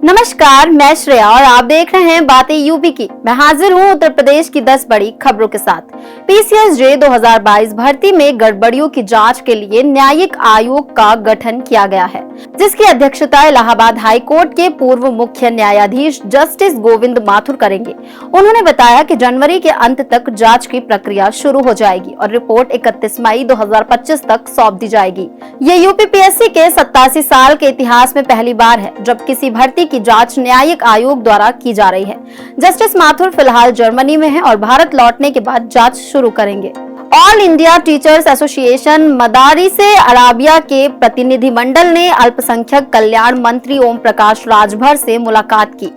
नमस्कार, मैं श्रेया और आप देख रहे हैं बातें यूपी की। मैं हाजिर हूं उत्तर प्रदेश की 10 बड़ी खबरों के साथ। पीसीएसजे 2022 भर्ती में गड़बड़ियों की जांच के लिए न्यायिक आयोग का गठन किया गया है, जिसकी अध्यक्षता इलाहाबाद हाई कोर्ट के पूर्व मुख्य न्यायाधीश जस्टिस गोविंद माथुर करेंगे। उन्होंने बताया कि जनवरी के अंत तक जाँच की प्रक्रिया शुरू हो जाएगी और रिपोर्ट 31 मई 2025 तक सौंप दी जाएगी। ये यूपीपीएससी के 87 साल के इतिहास में पहली बार है जब किसी भर्ती की जांच न्यायिक आयोग द्वारा की जा रही है। जस्टिस माथुर फिलहाल जर्मनी में हैं और भारत लौटने के बाद जांच शुरू करेंगे। ऑल इंडिया टीचर्स एसोसिएशन मदारिसे अराबिया के प्रतिनिधिमंडल ने अल्पसंख्यक कल्याण मंत्री ओम प्रकाश राजभर से मुलाकात की,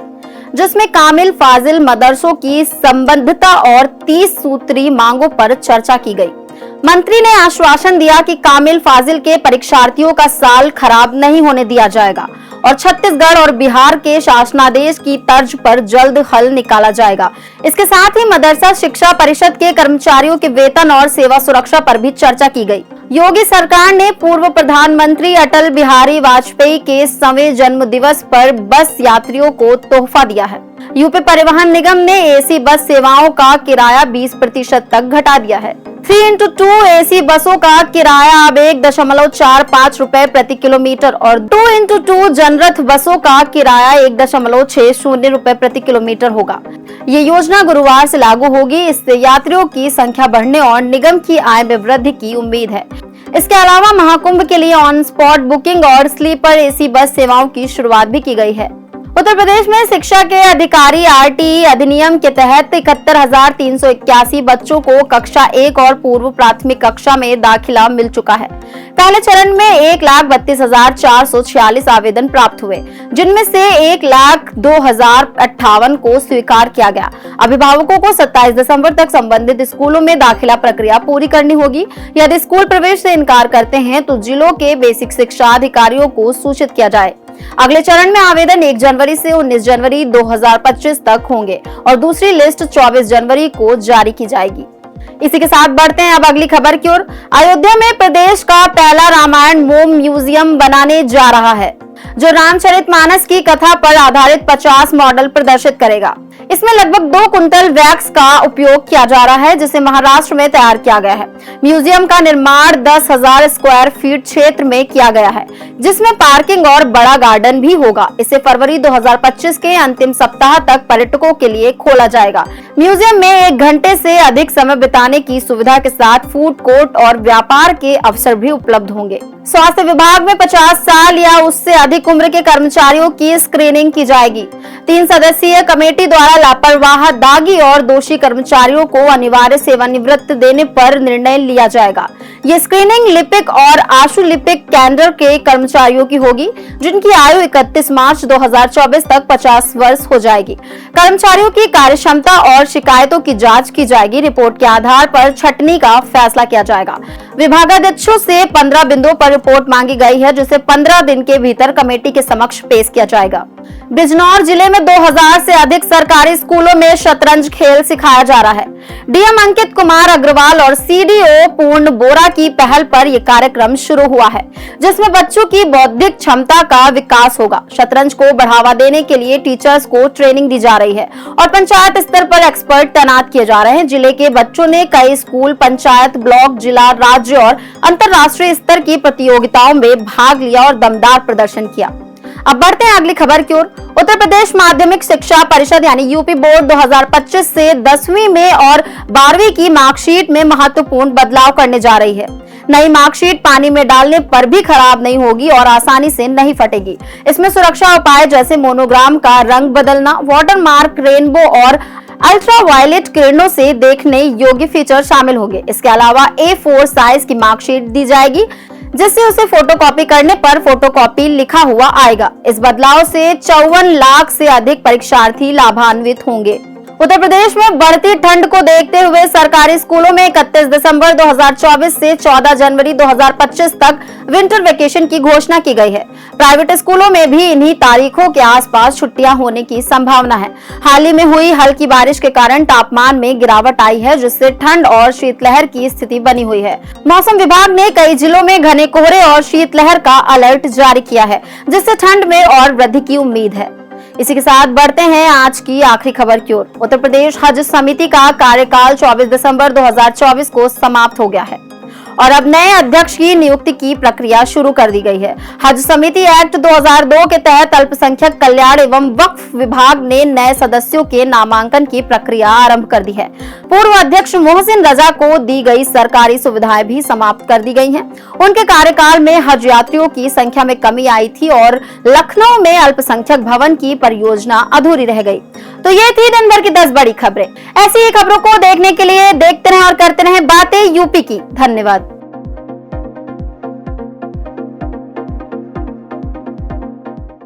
जिसमें कामिल फाजिल मदरसों की संबद्धता और 30 सूत्री मांगों पर चर्चा की गई। मंत्री ने आश्वासन दिया कि कामिल फाजिल के परीक्षार्थियों का साल खराब नहीं होने दिया जाएगा और छत्तीसगढ़ और बिहार के शासनादेश की तर्ज पर जल्द हल निकाला जाएगा। इसके साथ ही मदरसा शिक्षा परिषद के कर्मचारियों के वेतन और सेवा सुरक्षा पर भी चर्चा की गई। योगी सरकार ने पूर्व प्रधानमंत्री अटल बिहारी वाजपेयी के 100वें जन्म दिवस पर बस यात्रियों को तोहफा दिया है। यूपी परिवहन निगम ने एसी बस सेवाओं का किराया 20% तक घटा दिया है। 3x2 एसी बसों का किराया अब 1.45 रुपए प्रति किलोमीटर और 2x2 जनरथ बसों का किराया 1.60 रुपए प्रति किलोमीटर होगा। ये योजना गुरुवार से लागू होगी। इससे यात्रियों की संख्या बढ़ने और निगम की आय में वृद्धि की उम्मीद है। इसके अलावा महाकुंभ के लिए ऑन स्पॉट बुकिंग और स्लीपर एसी बस सेवाओं की शुरुआत भी की गई है। उत्तर प्रदेश में शिक्षा के अधिकारी आरटीई अधिनियम के तहत 71,381 बच्चों को कक्षा 1 और पूर्व प्राथमिक कक्षा में दाखिला मिल चुका है। पहले चरण में 1,32,446 आवेदन प्राप्त हुए, जिनमें से 1,02,058 को स्वीकार किया गया। अभिभावकों को 27 दिसंबर तक संबंधित स्कूलों में दाखिला प्रक्रिया पूरी करनी होगी। यदि स्कूल प्रवेश से इनकार करते हैं तो जिलों के बेसिक शिक्षा अधिकारियों को सूचित किया जाए। अगले चरण में आवेदन 1 जनवरी से 19 जनवरी 2025 तक होंगे और दूसरी लिस्ट 24 जनवरी को जारी की जाएगी। इसी के साथ बढ़ते हैं अब अगली खबर की ओर। अयोध्या में प्रदेश का पहला रामायण मोम म्यूजियम बनाने जा रहा है, जो रामचरितमानस की कथा पर आधारित 50 मॉडल प्रदर्शित करेगा। इसमें लगभग 2 कुंटल वैक्स का उपयोग किया जा रहा है, जिसे महाराष्ट्र में तैयार किया गया है। म्यूजियम का निर्माण 10,000 स्क्वायर फीट क्षेत्र में किया गया है, जिसमें पार्किंग और बड़ा गार्डन भी होगा। इसे फरवरी 2025 के अंतिम सप्ताह तक पर्यटकों के लिए खोला जाएगा। म्यूजियम में 1 घंटे से अधिक समय बिताने की सुविधा के साथ फूड कोर्ट और व्यापार के अवसर भी उपलब्ध होंगे। स्वास्थ्य विभाग में 50 साल या उससे अधिक उम्र के कर्मचारियों की स्क्रीनिंग की जाएगी। 3 सदस्यीय कमेटी द्वारा लापरवाह, दागी और दोषी कर्मचारियों को अनिवार्य सेवानिवृत्त देने पर निर्णय लिया जाएगा। ये स्क्रीनिंग लिपिक और आशु लिपिक कैडर के कर्मचारियों की होगी, जिनकी आयु 31 मार्च 2024 तक 50 वर्ष हो जाएगी। कर्मचारियों की कार्यक्षमता और शिकायतों की जांच की जाएगी। रिपोर्ट के आधार पर छंटनी का फैसला किया जाएगा। विभागाध्यक्षों से 15 बिंदुओं पर रिपोर्ट मांगी गई है, जिसे 15 दिन के भीतर कमेटी के समक्ष पेश किया जाएगा। बिजनौर जिले में 2000 से अधिक सरकारी स्कूलों में शतरंज खेल सिखाया जा रहा है। डीएम अंकित कुमार अग्रवाल और सीडीओ पूर्ण बोरा की पहल पर यह कार्यक्रम शुरू हुआ है, जिसमें बच्चों की बौद्धिक क्षमता का विकास होगा। शतरंज को बढ़ावा देने के लिए टीचर्स को ट्रेनिंग दी जा रही है और पंचायत स्तर पर एक्सपर्ट तैनात किए जा रहे हैं। जिले के बच्चों ने कई स्कूल, पंचायत, ब्लॉक, जिला, राज्य और अंतर्राष्ट्रीय स्तर की प्रतियोगिताओं में भाग लिया और दमदार प्रदर्शन किया। अब बढ़ते हैं अगली खबर की ओर। उत्तर प्रदेश माध्यमिक शिक्षा परिषद यानी यूपी बोर्ड 2025 से 10वीं में और 12वीं की मार्कशीट में महत्वपूर्ण बदलाव करने जा रही है। नई मार्कशीट पानी में डालने पर भी खराब नहीं होगी और आसानी से नहीं फटेगी। इसमें सुरक्षा उपाय जैसे मोनोग्राम का रंग बदलना, वाटरमार्क, रेनबो और अल्ट्रावायलेट किरणों से देखने योग्य फीचर शामिल होंगे। इसके अलावा A4 साइज की मार्कशीट दी जाएगी, जिससे उसे फोटोकॉपी करने पर फोटोकॉपी लिखा हुआ आएगा। इस बदलाव से 54 लाख से अधिक परीक्षार्थी लाभान्वित होंगे। उत्तर प्रदेश में बढ़ती ठंड को देखते हुए सरकारी स्कूलों में 31 दिसंबर 2024 से 14 जनवरी 2025 तक विंटर वेकेशन की घोषणा की गई है। प्राइवेट स्कूलों में भी इन्हीं तारीखों के आसपास छुट्टियां होने की संभावना है। हाल ही में हुई हल्की बारिश के कारण तापमान में गिरावट आई है, जिससे ठंड और शीतलहर की स्थिति बनी हुई है। मौसम विभाग ने कई जिलों में घने कोहरे और शीतलहर का अलर्ट जारी किया है, जिससे ठंड में और वृद्धि की उम्मीद है। इसी के साथ बढ़ते हैं आज की आखिरी खबर की ओर। उत्तर प्रदेश हज समिति का कार्यकाल 24 दिसंबर 2024 को समाप्त हो गया है और अब नए अध्यक्ष की नियुक्ति की प्रक्रिया शुरू कर दी गई है। हज समिति एक्ट 2002 के तहत अल्पसंख्यक कल्याण एवं वक्फ विभाग ने नए सदस्यों के नामांकन की प्रक्रिया आरंभ कर दी है। पूर्व अध्यक्ष मोहसिन रजा को दी गई सरकारी सुविधाएं भी समाप्त कर दी गई हैं। उनके कार्यकाल में हज यात्रियों की संख्या में कमी आई थी और लखनऊ में अल्पसंख्यक भवन की परियोजना अधूरी रह गई। तो ये थी दिन भर की 10 बड़ी खबरें। ऐसी ही खबरों को देखने के लिए देखते रहें और करते रहें बातें यूपी की। धन्यवाद।